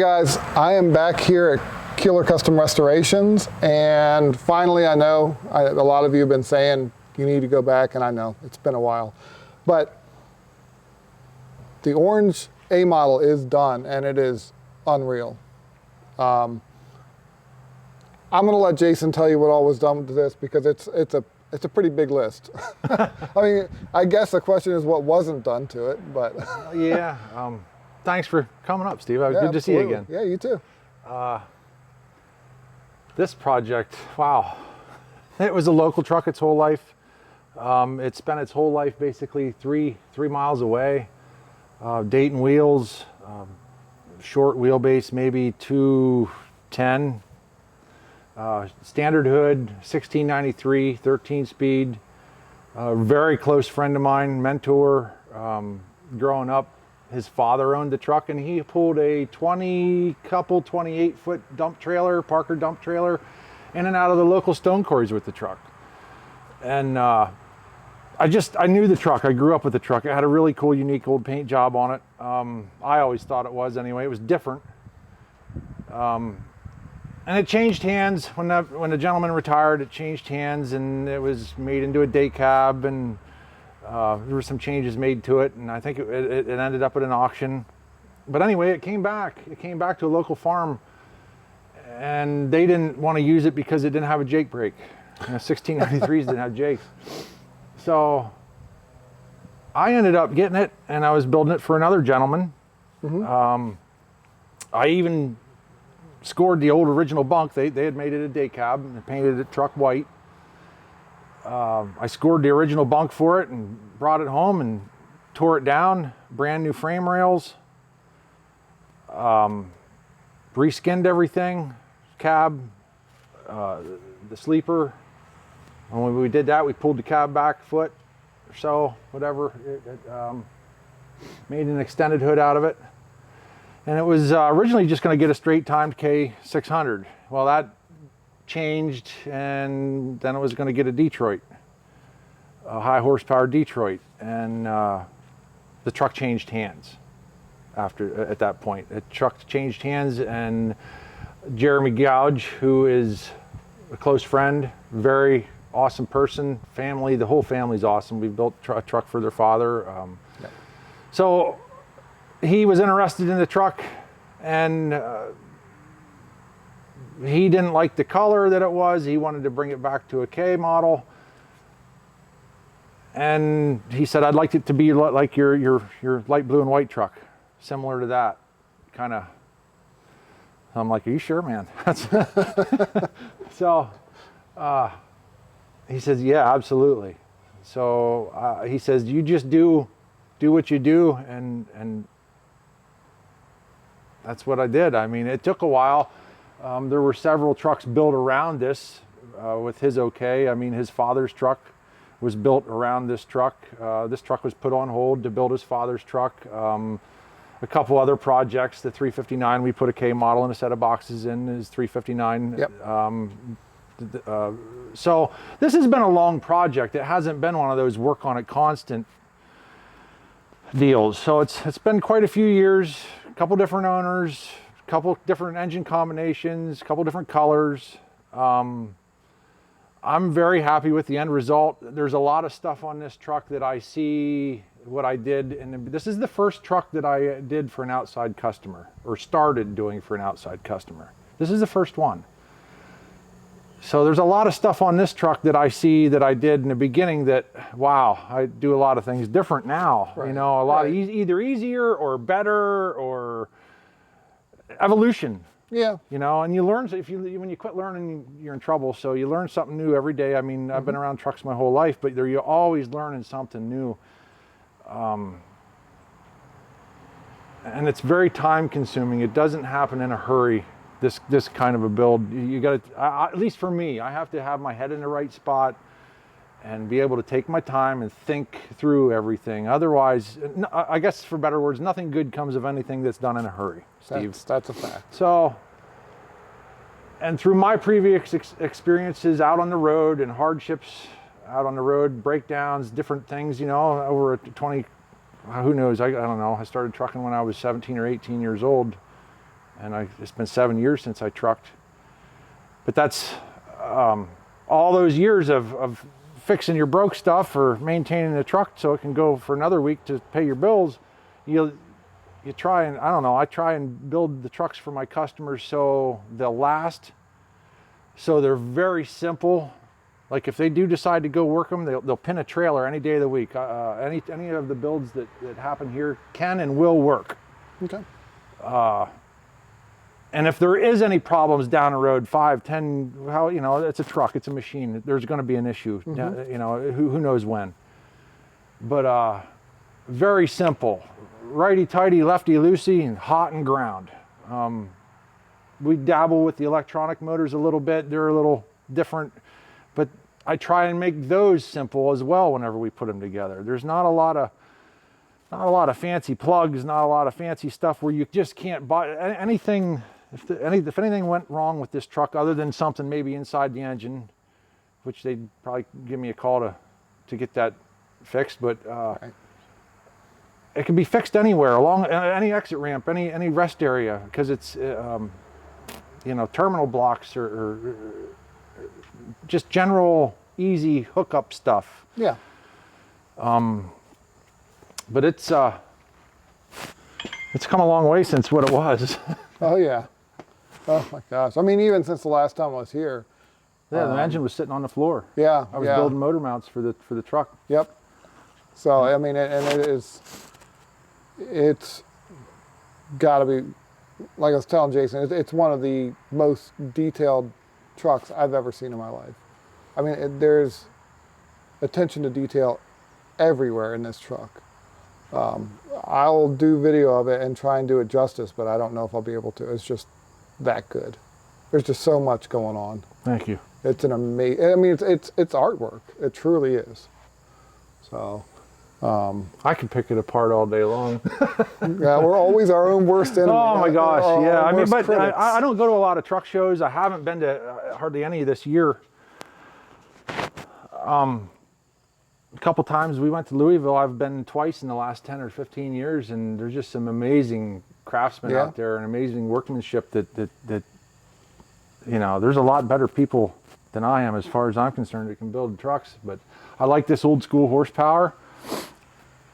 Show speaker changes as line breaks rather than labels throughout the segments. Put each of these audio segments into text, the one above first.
guys, I am back here at Keeler Custom Restorations, and finally I know a lot of you have been saying you need to go back, and I know it's been a while, but the orange A model is done and it is unreal. I'm going to let Jason tell you what all was done with this, because it's a pretty big list. I mean, I guess the question is what wasn't done to it, but
yeah. Thanks for coming up, Steve. Good
absolutely.
to see you again.
Yeah, you too.
This project, wow. It was a local truck its whole life. It spent its whole life basically three miles away. Dayton wheels, short wheelbase, maybe 210. Standard hood, 1693, 13 speed. Very close friend of mine, mentor. Growing up, his father owned the truck, and he pulled a 28-foot dump trailer, Parker dump trailer, in and out of the local stone quarries with the truck. And I knew the truck. I grew up with the truck. It had a really cool, unique old paint job on it. I always thought it was anyway. It was different. And it changed hands when the gentleman retired. It changed hands, and it was made into a day cab, and there were some changes made to it, and I think it ended up at an auction. But anyway, it came back. It came back to a local farm, and they didn't want to use it because it didn't have a Jake brake. 1693s didn't have Jakes. So I ended up getting it, and I was building it for another gentleman. Mm-hmm. I even scored the old original bunk. They had made it a day cab and painted it truck white. I scored the original bunk for it and brought it home and tore it down, brand new frame rails, reskinned everything, cab, the sleeper. And when we did that, we pulled the cab back a foot or so, whatever. Made an extended hood out of it. And it was originally just going to get a straight timed K600. Well, that changed, and then it was going to get a Detroit, a high horsepower Detroit. And the truck changed hands at that point. The truck changed hands, and Jeremy Gouge, who is a close friend, very awesome person, family, the whole family's awesome. We built a truck for their father. So he was interested in the truck, and he didn't like the color that it was. He wanted to bring it back to a K model. And he said, I'd like it to be like your light blue and white truck, similar to that, kind of. I'm like, are you sure, man? So he says, yeah, absolutely. So he says, you just do what you do, and that's what I did. I mean, it took a while. There were several trucks built around this with his okay. I mean, his father's truck was built around this truck. This truck was put on hold to build his father's truck. A couple other projects, the 359, we put a K model and a set of boxes in his 359.
Yep.
So this has been a long project. It hasn't been one of those work on it constant deals. So it's been quite a few years, a couple different owners, a couple different engine combinations, a couple different colors. I'm very happy with the end result. There's a lot of stuff on this truck that I see what I did, and this is the first truck that I did for an outside customer, or started doing for an outside customer. This is the first one. So there's a lot of stuff on this truck that I see that I did in the beginning that, wow, I do a lot of things different now. Right. You know, a lot of either easier or better or evolution.
Yeah.
You know, and you learn, when you quit learning, you're in trouble. So you learn something new every day. I mean, I've been around trucks my whole life, but you're always learning something new. And it's very time consuming. It doesn't happen in a hurry. This kind of a build, you got to, at least for me, I have to have my head in the right spot and be able to take my time and think through everything. Otherwise, I guess for better words, nothing good comes of anything that's done in a hurry, Steve.
That's a fact.
So, and through my previous experiences out on the road and hardships out on the road, breakdowns, different things, you know, over 20, who knows, I don't know. I started trucking when I was 17 or 18 years old. and it's been 7 years since I trucked. But that's all those years of fixing your broke stuff or maintaining the truck so it can go for another week to pay your bills. You try and, I don't know, I try and build the trucks for my customers so they'll last, so they're very simple. Like if they do decide to go work them, they'll pin a trailer any day of the week. Any of the builds that happen here can and will work.
Okay.
And if there is any problems down the road, 5, 10, well, you know, it's a truck, it's a machine. There's going to be an issue, you know, who knows when. But very simple, righty-tighty, lefty-loosey, and hot and ground. We dabble with the electronic motors a little bit. They're a little different, but I try and make those simple as well whenever we put them together. There's not a lot of fancy plugs, not a lot of fancy stuff where you just can't buy anything. If anything went wrong with this truck, other than something maybe inside the engine, which they'd probably give me a call to get that fixed, but
Right.
it can be fixed anywhere, along any exit ramp, any rest area, because it's you know, terminal blocks or just general easy hookup stuff.
Yeah.
But it's come a long way since what it was.
Oh yeah. Oh my gosh. I mean, even since the last time I was here.
Yeah, the engine was sitting on the floor.
Yeah.
I was building motor mounts for the truck.
Yep. So I mean, it's got to be, like I was telling Jason, it's one of the most detailed trucks I've ever seen in my life. I mean, there's attention to detail everywhere in this truck. I'll do video of it and try and do it justice, but I don't know if I'll be able to. It's just that good. There's just so much going on.
Thank you.
It's an amazing, I mean, it's artwork. It truly is. So.
I could pick it apart all day long.
Yeah, we're always our own worst enemy.
Oh my gosh, yeah. I mean, but
I
I don't go to a lot of truck shows. I haven't been to hardly any this year. A couple times we went to Louisville. I've been twice in the last 10 or 15 years, and there's just some amazing craftsmen out there and amazing workmanship that you know, there's a lot better people than I am as far as I'm concerned that can build trucks. But I like this old school horsepower.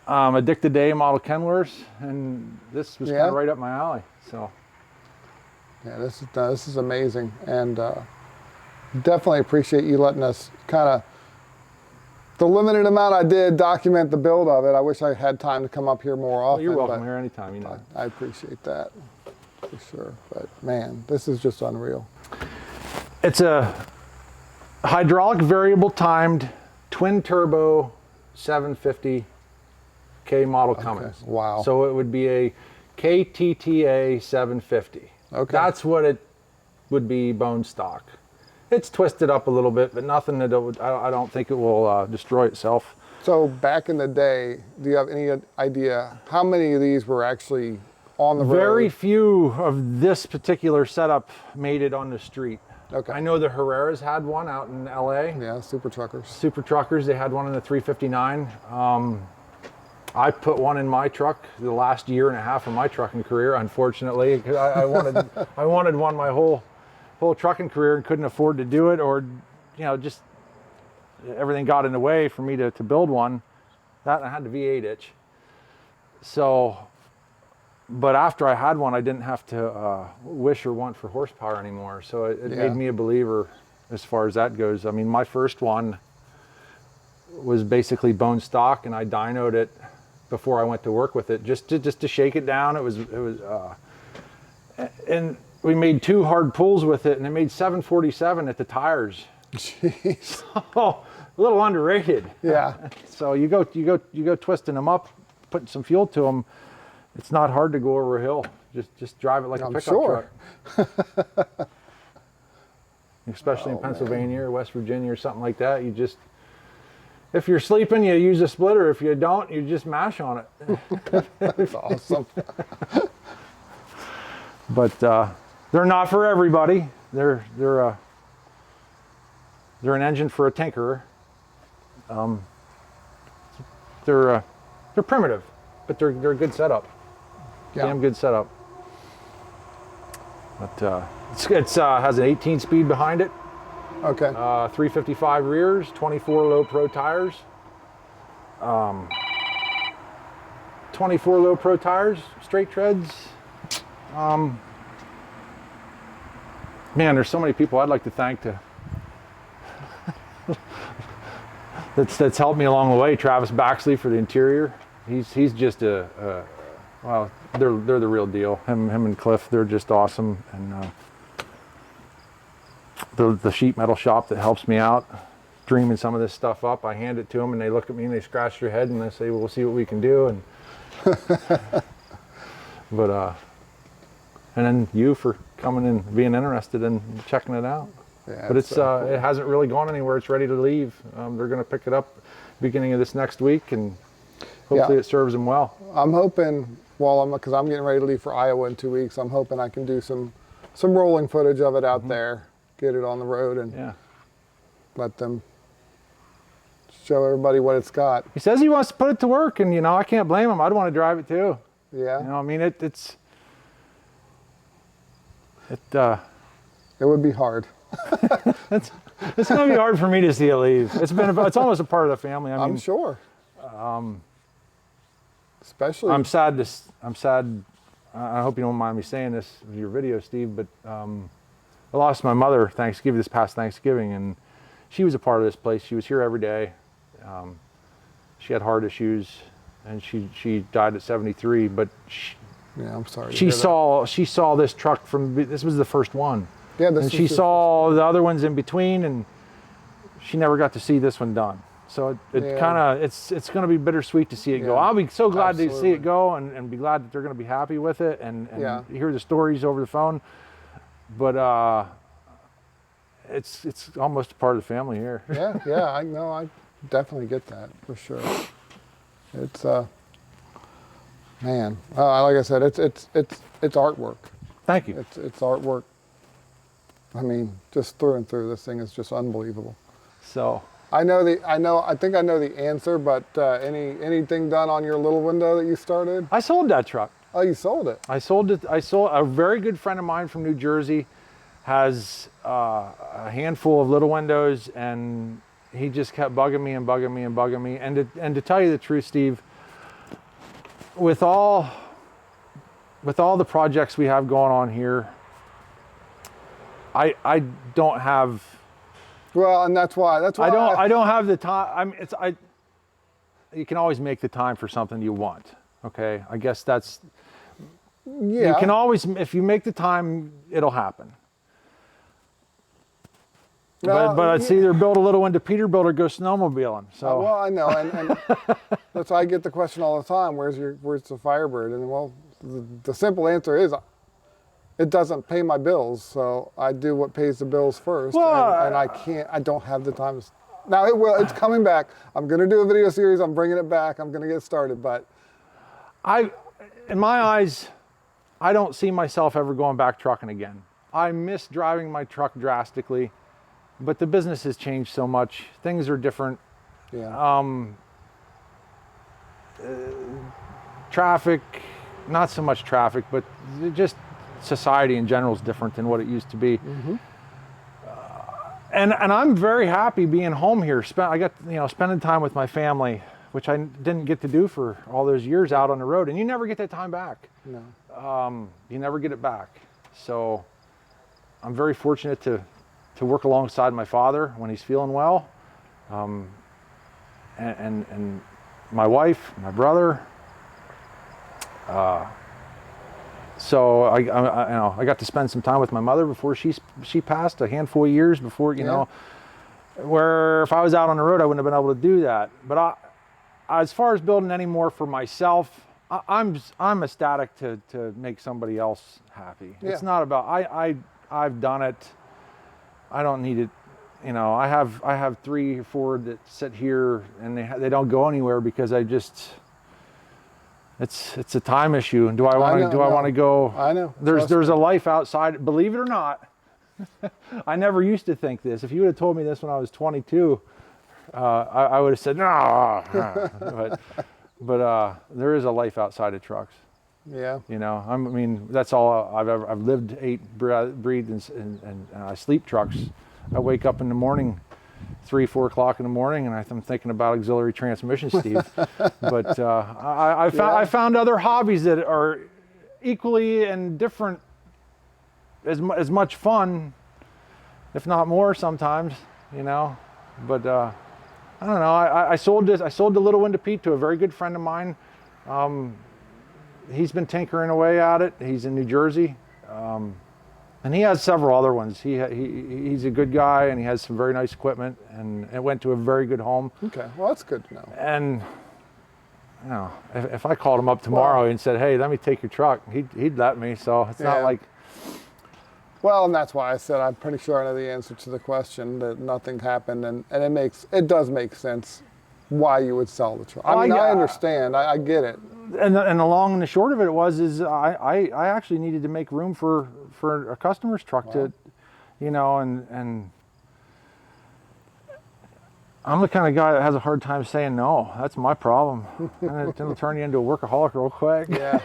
A Dick the Day model Kenworth, and this was kind of right up my alley. So
yeah, this is amazing, and definitely appreciate you letting us kind of, the limited amount I did, document the build of it. I wish I had time to come up here more often.
Well, you're welcome here anytime, you know.
I appreciate that for sure. But man, this is just unreal.
It's a hydraulic variable timed twin turbo 750K model Cummins.
Wow.
So it would be a KTTA 750.
Okay.
That's what it would be bone stock. It's twisted up a little bit, but nothing that I don't think it will destroy itself.
So back in the day, do you have any idea how many of these were actually on the road?
Very few of this particular setup made it on the street.
Okay.
I know the Herreras had one out in LA.
Yeah, super truckers.
Super truckers, they had one in the 359. I put one in my truck the last year and a half of my trucking career, unfortunately, because I wanted one my whole trucking career and couldn't afford to do it, or you know, just everything got in the way for me to build one. That, I had the V8 itch. So, but after I had one, I didn't have to wish or want for horsepower anymore. So it made me a believer as far as that goes. I mean, my first one was basically bone stock, and I dynoed it before I went to work with it, just to shake it down. It was and we made 2 hard pulls with it, and it made 747 at the tires.
Jeez.
Oh, a little underrated.
Yeah.
So you go twisting them up, putting some fuel to them. It's not hard to go over a hill. Just drive it like a pickup truck. Especially in Pennsylvania or West Virginia or something like that. You just, if you're sleeping, you use a splitter. If you don't, you just mash on it.
That's awesome.
But they're not for everybody. They're an engine for a tinkerer. They're primitive, but they're a good setup.
Yeah.
Damn good setup. But it's has an 18 speed behind it,
Okay.
355 rears, 24 low pro tires. 24 low pro tires, straight treads. Man, there's so many people I'd like to thank that's helped me along the way. Travis Baxley for the interior. He's just well, they're the real deal. Him and Cliff, they're just awesome. And the sheet metal shop that helps me out, dreaming some of this stuff up. I hand it to them and they look at me and they scratch their head and they say, well, we'll see what we can do. And but and then you for coming and being interested in checking it out.
Yeah,
But it's cool. It hasn't really gone anywhere. It's ready to leave. They're going to pick it up beginning of this next week, and hopefully it serves them well.
I'm hoping, because I'm getting ready to leave for Iowa in 2 weeks, I'm hoping I can do some rolling footage of it out there, get it on the road, and let them show everybody what it's got.
He says he wants to put it to work, and I can't blame him. I'd want to drive it too.
Yeah.
I mean, it
would be hard.
it's going to be hard for me to see it leave. It's almost a part of the family. I mean,
I'm sure. Especially.
I'm sad. I hope you don't mind me saying this with your video, Steve, but I lost my mother this past Thanksgiving, and she was a part of this place. She was here every day. She had heart issues, and she died at 73. But
I'm sorry.
She saw this truck this was the first one.
Yeah,
and she saw the other ones in between, and she never got to see this one done. So it kind of it's going to be bittersweet to see it go. I'll be so glad to see it go, and be glad that they're going to be happy with it, and hear the stories over the phone. But it's almost a part of the family here.
Yeah, I know. I definitely get that for sure. It's man, like I said, it's artwork.
Thank you.
It's artwork. I mean, just through and through, this thing is just unbelievable.
So
I think I know the answer, but anything done on your little window that you started?
I sold that truck.
Oh, you sold it?
I sold it. A very good friend of mine from New Jersey has a handful of little windows, and he just kept bugging me and bugging me and bugging me. And to tell you the truth, Steve, with all the projects we have going on here, I don't have.
Well, and that's why
I don't have the time. You can always make the time for something you want. Okay, I guess that's. Yeah. You can always, if you make the time, it'll happen. Well, but it's either build a little one to Peterbilt or go snowmobiling. So.
Well, I know, and that's why I get the question all the time. Where's the Firebird? And well, the simple answer is, it doesn't pay my bills, so I do what pays the bills first.
Well,
and I don't have the time. Now it's coming back. I'm going to do a video series. I'm bringing it back. I'm going to get started. But in my eyes, I don't see myself ever going back trucking again. I miss driving my truck drastically, but the business has changed so much. Things are different. Yeah.
Traffic, not so much traffic, but just society in general is different than what it used to be. Mm-hmm. And I'm very happy being home here. I got spending time with my family, which I didn't get to do for all those years out on the road. And you never get that time back.
No.
You never get it back. So I'm very fortunate to work alongside my father when he's feeling well, and my wife, my brother. So I got to spend some time with my mother before she passed, a handful of years before, you know, where if I was out on the road, I wouldn't have been able to do that. But as far as building any more for myself, I'm ecstatic to make somebody else happy. Yeah. It's not about, I've done it. I don't need it. You know, I have 3 or 4 that sit here and they don't go anywhere because it's a time issue. And do I want to go?
I know.
There's a life outside. Believe it or not, I never used to think this. If you would have told me this when I was 22, I would have said no. But there is a life outside of trucks.
Yeah.
You know, I mean, that's all I've lived, ate, breathed, and I sleep trucks. I wake up in the morning, 3, 4 o'clock in the morning, and I'm thinking about auxiliary transmission, Steve. But I found other hobbies that are equally and different, as much fun, if not more sometimes, you know. But I don't know. I sold the little one to Pete, to a very good friend of mine. He's been tinkering away at it. He's in New Jersey, and he has several other ones. He's a good guy, and he has some very nice equipment, and it went to a very good home.
Okay, well, that's good to know.
And you know, if I called him up tomorrow and said, "Hey, let me take your truck," he'd let me. So it's not like.
Well, and that's why I said I'm pretty sure I know the answer to the question, that nothing happened, and it does make sense why you would sell the truck. I mean, I understand. I get it.
And the long and the short of it is I actually needed to make room for a customer's truck to, you know, and I'm the kind of guy that has a hard time saying no. That's my problem. And it'll turn you into a workaholic real quick.
Yeah,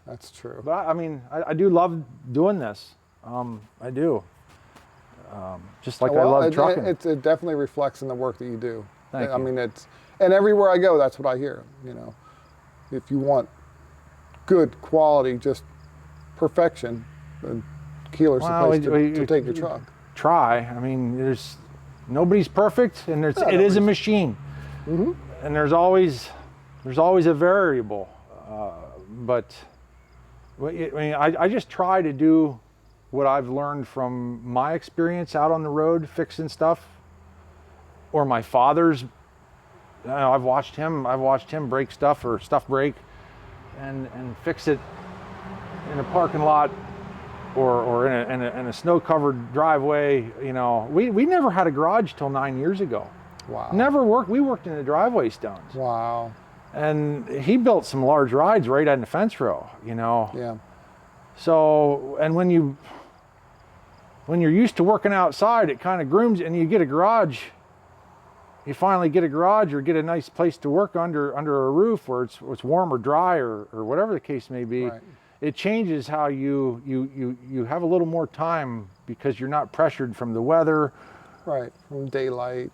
that's true.
But I mean, I do love doing this. I do. Just like I love trucking.
It definitely reflects in the work that you do.
Thank you.
I mean, and everywhere I go, that's what I hear. You know, if you want good quality, just perfection, then Keeler's the place to take your truck.
Try. I mean, nobody's perfect, and it is a machine, and there's always a variable. But I mean, I just try to do what I've learned from my experience out on the road fixing stuff, or my father's. You know, I've watched him break stuff, or stuff break, and fix it in a parking lot, or in a snow-covered driveway. You know, we never had a garage till 9 years ago.
Wow.
We worked in the driveway stones.
Wow.
And he built some large rides right on the fence row, you know.
Yeah.
So, and when you're used to working outside, it kind of grooms you, and you get a garage. You finally get a garage or get a nice place to work under a roof where it's warm or dry or whatever the case may be.
Right.
It changes how you have a little more time, because you're not pressured from the weather.
Right, from daylight.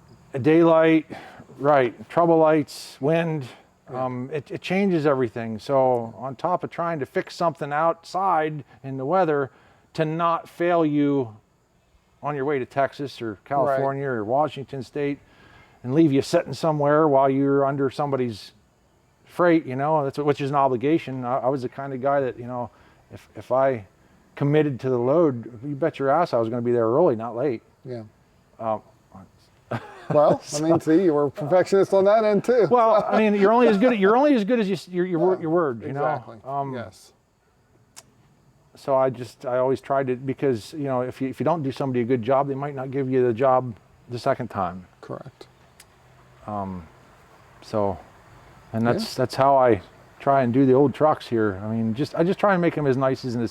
Right, trouble lights, wind.
Yeah.
It changes everything. So on top of trying to fix something outside in the weather, to not fail you on your way to Texas or California or Washington State, and leave you sitting somewhere while you're under somebody's freight, you know, which is an obligation. I was the kind of guy that, you know, if I committed to the load, you bet your ass I was going to be there early, not late.
Yeah. Well, I mean, see, you were a perfectionist on that end too.
Well, I mean, you're only as good as your word, you know.
Exactly. Yes.
So I always tried to, because, you know, if you don't do somebody a good job, they might not give you the job the second time.
Correct.
So, and that's how I try and do the old trucks here. I mean, I just try and make them as nice and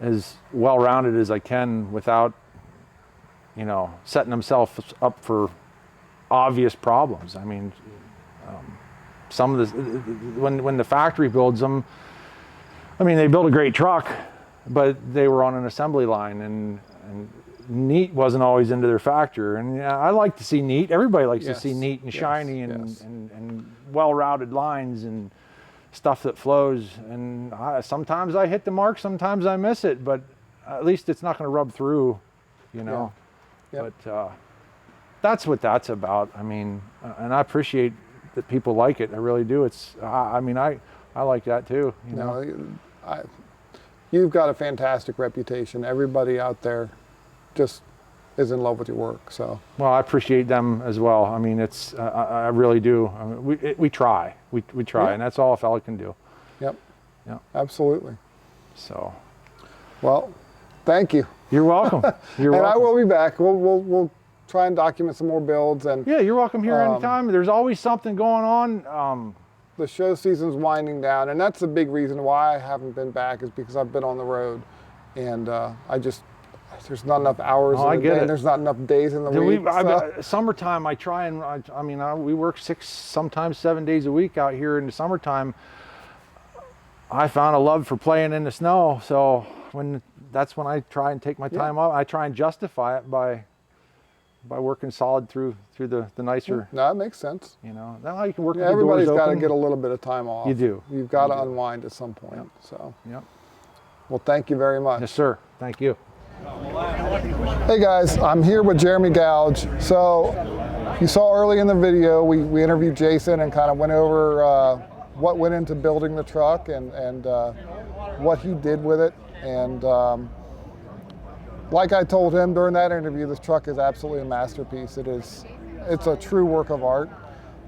as well-rounded as I can, without, you know, setting themselves up for obvious problems. I mean, some of when the factory builds them, I mean, they build a great truck, but they were on an assembly line, and neat wasn't always into their factor. And I like to see neat. Everybody likes to see neat and shiny and well-routed lines and stuff that flows. And sometimes I hit the mark, sometimes I miss it, but at least it's not going to rub through, you know. Yeah. Yep. But that's what that's about. I mean, and I appreciate that people like it. I really do. I mean, I like that too. You know?
You've got a fantastic reputation. Everybody out there just is in love with your work. So.
Well, I appreciate them as well. I mean, I really do. I mean, we try, and that's all a fella can do.
Yep.
Yeah.
Absolutely.
So.
Well, thank you.
You're welcome. You're welcome.
And I will be back. We'll try and document some more builds. And
yeah, you're welcome here anytime. There's always something going on.
The show season's winding down, and that's a big reason why I haven't been back, is because I've been on the road, and there's not enough hours in the day, and there's not enough days in the week.
Summertime, I try and we work 6, sometimes 7 days a week out here in the summertime. I found a love for playing in the snow. So that's when I try and take my time off. I try and justify it by working solid through the nicer.
No, that makes sense.
You know, now you can work.
Yeah, everybody's got to get a little bit of time off.
You do.
You've got to unwind at some point.
Yep.
So.
Yep.
Well, thank you very much.
Yes, sir. Thank you.
Hey guys, I'm here with Jeremy Gouge. So you saw early in the video, we interviewed Jason and kind of went over what went into building the truck and what he did with it. And like I told him during that interview, this truck is absolutely a masterpiece. It's a true work of art.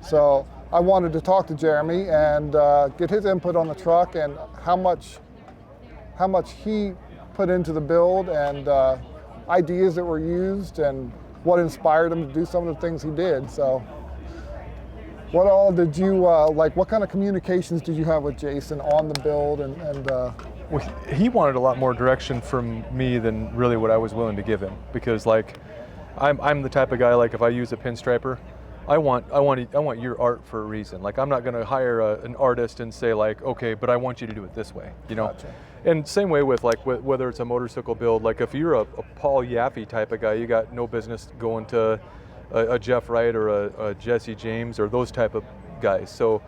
So I wanted to talk to Jeremy and get his input on the truck and how much he put into the build and ideas that were used and what inspired him to do some of the things he did. So what all did you, what kind of communications did you have with Jason on the build
Well, he wanted a lot more direction from me than really what I was willing to give him, because like I'm the type of guy, like if I use a pinstriper, I want your art for a reason. Like I'm not going to hire an artist and say like, okay, but I want you to do it this way, you know.
Gotcha.
And same way with like whether it's a motorcycle build, like if you're a Paul Yaffe type of guy, you got no business going to a Jeff Wright or a Jesse James or those type of guys. So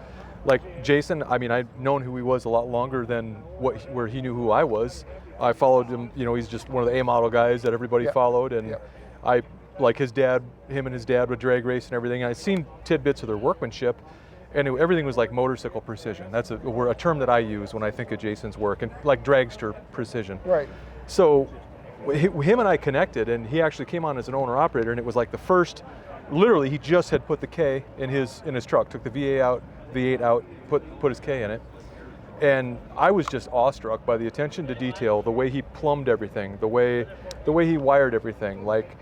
like Jason, I mean, I've known who he was a lot longer than where he knew who I was. I followed him, you know, he's just one of the A model guys that everybody followed, and I like him and his dad would drag race and everything. I've seen tidbits of their workmanship, and everything was like motorcycle precision. That's a term that I use when I think of Jason's work, and like dragster precision.
Right.
So him and I connected, and he actually came on as an owner operator, and it was like the first, literally he just had put the K in his truck, took the V8 out, put his K in it. And I was just awestruck by the attention to detail, the way he plumbed everything, the way he wired everything. Like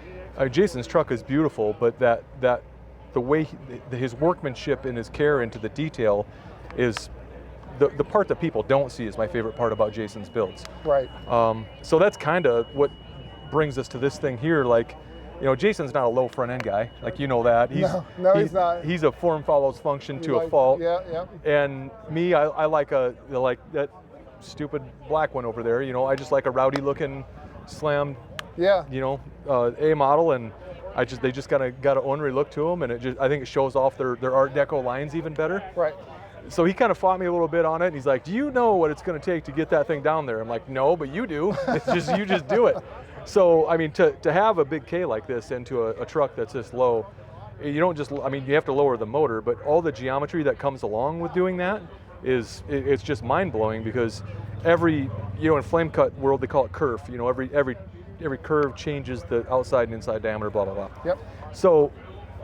Jason's truck is beautiful, but the way his workmanship and his care into the detail is the part that people don't see is my favorite part about Jason's builds.
Right.
So that's kind of what brings us to this thing here. Like, you know, Jason's not a low front end guy. Like, you know that.
He's not.
He's a form follows function to a fault.
Yeah.
And me, I like that stupid black one over there. You know, I just like a rowdy looking slam.
Yeah.
You know, A model, and they just got an ornery look to them, and I think it shows off their Art Deco lines even better.
Right.
So he kind of fought me a little bit on it, and he's like, "Do you know what it's going to take to get that thing down there?" I'm like, "No, but you do. It's just you just do it." So I mean, to have a big K like this into a truck that's this low, you don't just, I mean, you have to lower the motor, but all the geometry that comes along with doing that it's just mind blowing, because every, you know, in flame cut world they call it kerf. You know, every curve changes the outside and inside diameter, blah blah blah.
Yep.
So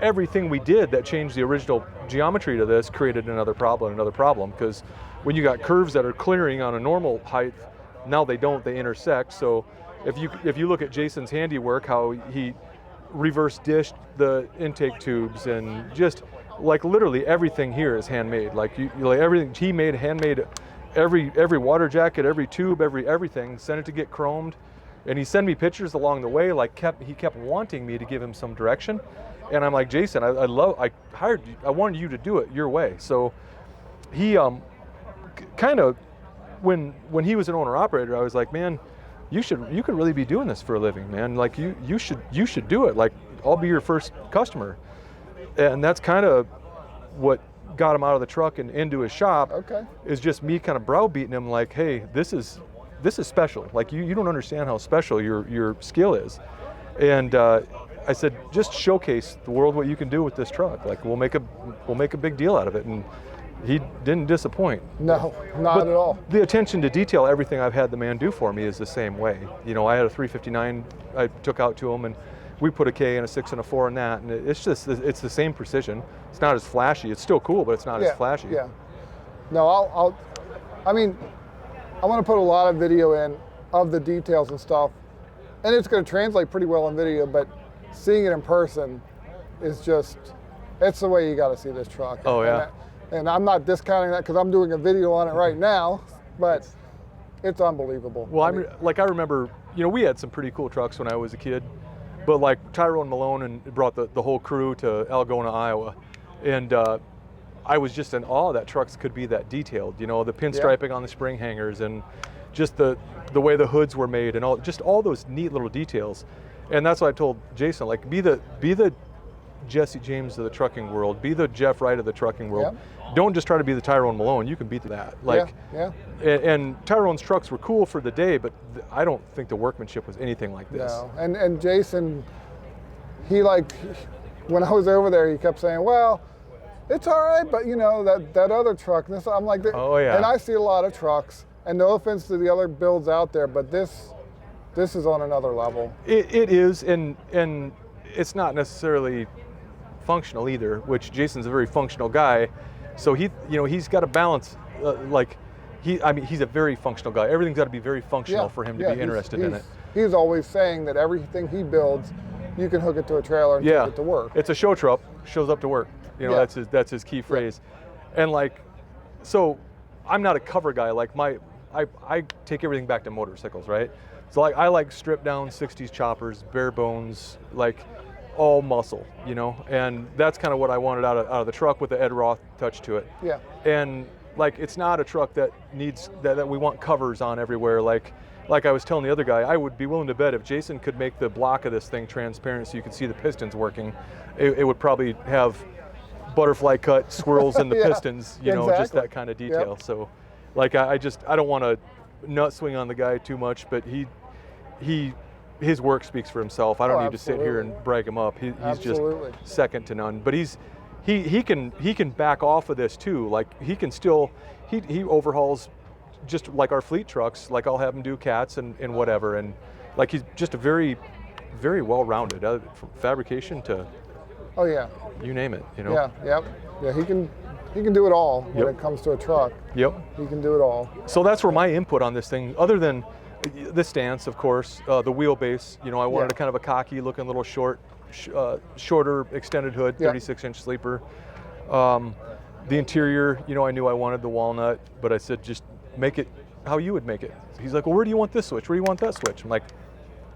everything we did that changed the original geometry to this created another problem, because when you got curves that are clearing on a normal height, now they intersect. So if you look at Jason's handiwork, how he reverse dished the intake tubes, and just like literally everything here is handmade. Like everything he made, handmade, every water jacket, every tube, everything, sent it to get chromed. And he sent me pictures along the way, like he kept wanting me to give him some direction. And I'm like, Jason, I wanted you to do it your way. So he kind of, when he was an owner operator, I was like, man, you could really be doing this for a living, man. Like you should do it. Like, I'll be your first customer. And that's kind of what got him out of the truck and into his shop.
Okay.
Is just me kind of browbeating him, like, hey, this is special. Like, you don't understand how special your skill is. And I said, just showcase the world what you can do with this truck. Like, we'll make a big deal out of it. And he didn't disappoint.
No, not at all.
The attention to detail, everything I've had the man do for me is the same way. You know, I had a 359 I took out to him, and we put a K and a 6 and a 4 in that, and it's the same precision. It's not as flashy. It's still cool, but it's not as flashy.
Yeah. No, I mean, I want to put a lot of video in of the details and stuff, and it's going to translate pretty well in video, but seeing it in person is just, it's the way you got to see this truck.
Oh, yeah.
And I'm not discounting that because I'm doing a video on it right now, but it's unbelievable.
Well, I remember, you know, we had some pretty cool trucks when I was a kid, but like Tyrone Malone and brought the whole crew to Algona, Iowa, and I was just in awe that trucks could be that detailed. You know, the pinstriping on the spring hangers and just the way the hoods were made and all those neat little details. And that's what I told Jason, like be the Jesse James of the trucking world, be the Jeff Wright of the trucking world. Don't just try to be the Tyrone Malone. You can beat that. Like, and Tyrone's trucks were cool for the day, but I don't think the workmanship was anything like this.
No, and Jason, he when I was over there, he kept saying, well, it's all right, but you know, that other truck, this, I'm like,
oh yeah.
And I see a lot of trucks, and no offense to the other builds out there, but this is on another level.
It is, and it's not necessarily functional either, which Jason's a very functional guy, so he's got a balance, he's a very functional guy. Everything's got to be very functional for him to be interested in it.
He's always saying that everything he builds, you can hook it to a trailer and take it to work.
It's a show truck, shows up to work. You know, that's his key phrase. And so I'm not a cover guy. Like I take everything back to motorcycles, right? So like I like stripped down 60s choppers, bare bones, like all muscle, you know, and that's kind of what I wanted out of the truck with the Ed Roth touch to it. Yeah. And like it's not a truck that needs that we want covers on everywhere. Like I was telling the other guy, I would be willing to bet if Jason could make the block of this thing transparent so you could see the pistons working, it would probably have butterfly cut swirls in the pistons, you know, just that kind of detail. So like I don't want to nut swing on the guy too much, but his work speaks for himself. I don't need to sit here and brag him up. He's just second to none. But he can back off of this too. Like he can still he overhauls just like our fleet trucks. Like I'll have him do cats and whatever. And like he's just a very, very well-rounded from fabrication to you name it. You know.
Yeah. He can do it all when it comes to a truck. He can do it all.
So that's where my input on this thing, other than the stance, of course, the wheelbase. You know, I wanted a kind of a cocky looking little shorter extended hood, 36-inch sleeper. The interior, you know, I knew I wanted the walnut, but I said just make it how you would make it. He's like, well, where do you want this switch? Where do you want that switch? I'm like,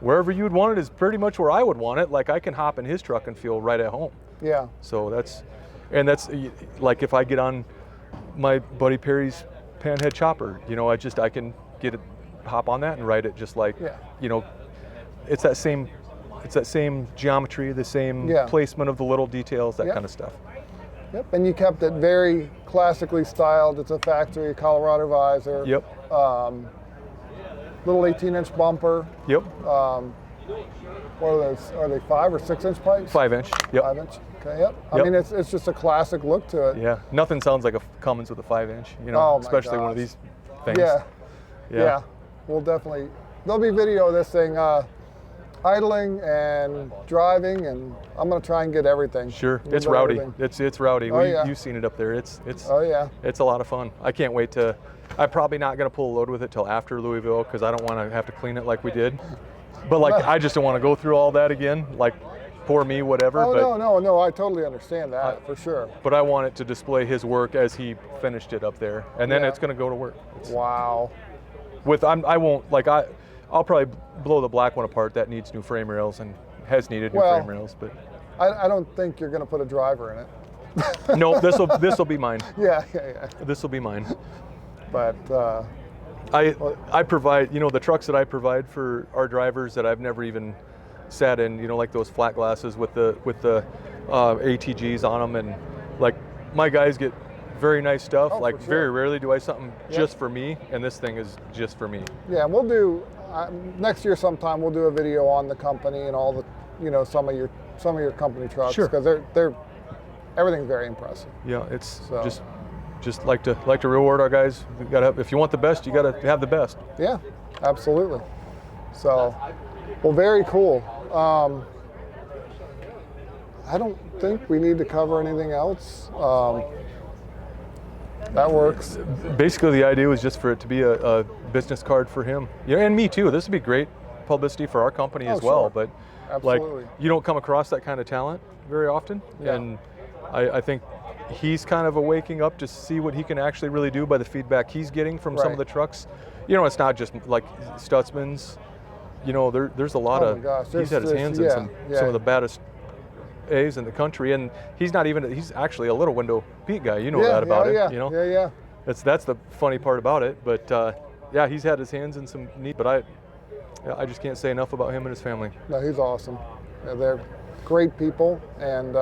wherever you would want it is pretty much where I would want it. Like I can hop in his truck and feel right at home. Yeah. So that's like if I get on my buddy Perry's panhead chopper, you know, I can hop on that and ride it just like, you know, it's that same geometry, the same placement of the little details, that kind of stuff.
Yep, and you kept it very classically styled. It's a factory Colorado visor. Yep. Little 18-inch bumper. Yep. What are those? Are they 5 or 6 inch pipes?
5 inch. Yep.
5 inch. Okay. Yep. I mean, it's just a classic look to it.
Yeah. Nothing sounds like a Cummins with a 5 inch. You know, especially one of these things.
Yeah. We'll definitely. There'll be video of this thing idling and driving, and I'm gonna try and get everything.
Sure. It's rowdy. It's rowdy. You've seen it up there. It's a lot of fun. I can't wait to. I'm probably not gonna pull a load with it till after Louisville because I don't want to have to clean it like we did. But like I just don't want to go through all that again. Like poor me, whatever.
Oh, no, I totally understand that for sure.
But I want it to display his work as he finished it up there, and then it's gonna go to work.
Wow.
I'll probably blow the black one apart. That needs new frame rails and has needed new frame rails, but
I don't think you're going to put a driver in it.
No, this will be mine.
Yeah.
This will be mine.
But
I provide, you know, the trucks that I provide for our drivers that I've never even sat in, you know, like those flat glasses with the ATGs on them, and like my guys get very nice stuff. Very rarely do I something just for me, and this thing is just for me.
Yeah, we'll do next year sometime. We'll do a video on the company and all the, you know, some of your company trucks because they're everything's very impressive.
Yeah, it's just like to reward our guys. If you want the best, you got to have the best.
Yeah, absolutely. So, well, very cool. I don't think we need to cover anything else. That works.
Basically, the idea was just for it to be a business card for him. Yeah, and me too. This would be great publicity for our company as well. But
absolutely.
Like, you don't come across that kind of talent very often. Yeah. And I think he's kind of waking up to see what he can actually really do by the feedback he's getting from some of the trucks. You know, it's not just like Stutzman's. You know, there's a lot of.
Gosh.
He's had his hands in some of the baddest A's in the country, and he's actually a little window Pete guy. You know that about him,
yeah,
you know?
Yeah.
That's the funny part about it. But yeah, he's had his hands in some neat, but I just can't say enough about him and his family.
No, he's awesome. Yeah, they're great people, and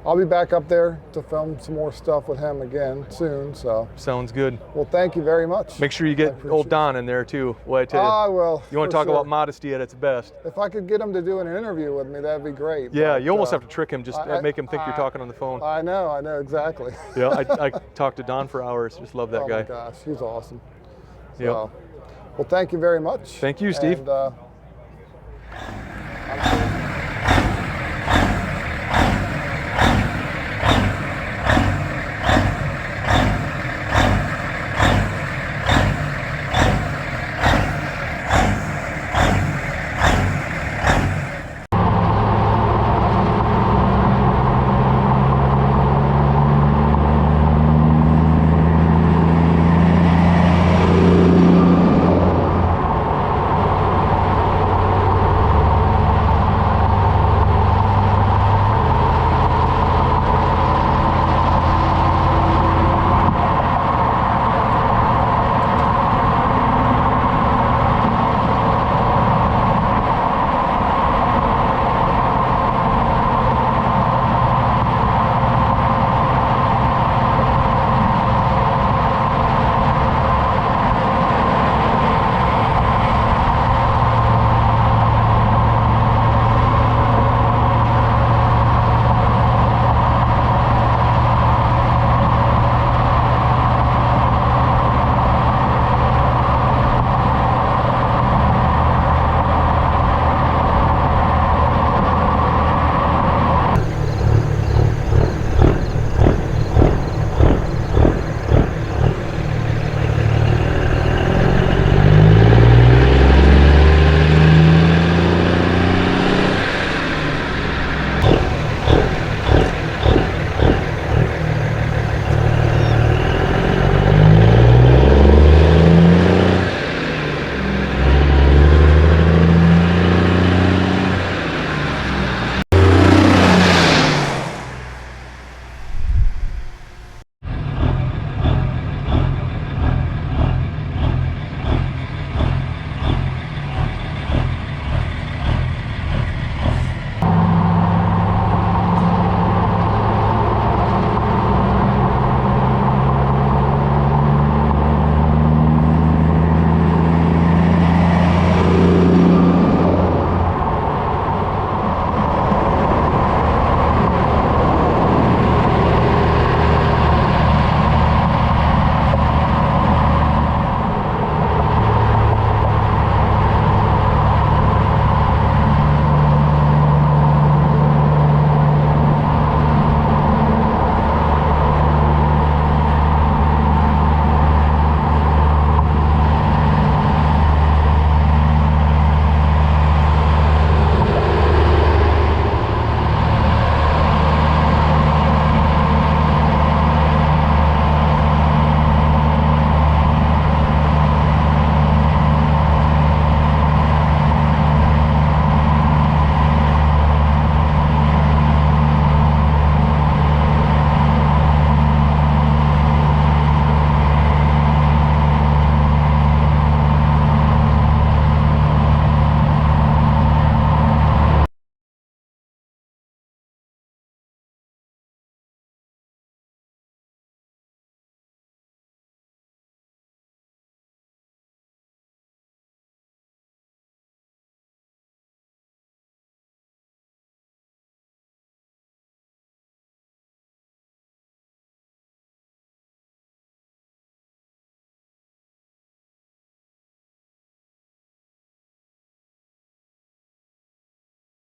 I'll be back up there to film some more stuff with him again soon. So
Sounds good.
well, thank you very much.
Make sure you get old Don in there too. What I tell you.
I will.
You want to talk about modesty at its best.
If I could get him to do an interview with me, that'd be great.
Yeah,
but,
you almost have to trick him, just
I-
make him think you're talking on the phone.
I know exactly.
Yeah, I talked to Don for hours. Just love that
Oh
guy.
my gosh, he's awesome. So,
Yep.
well, thank you very much.
Thank you, Steve.
And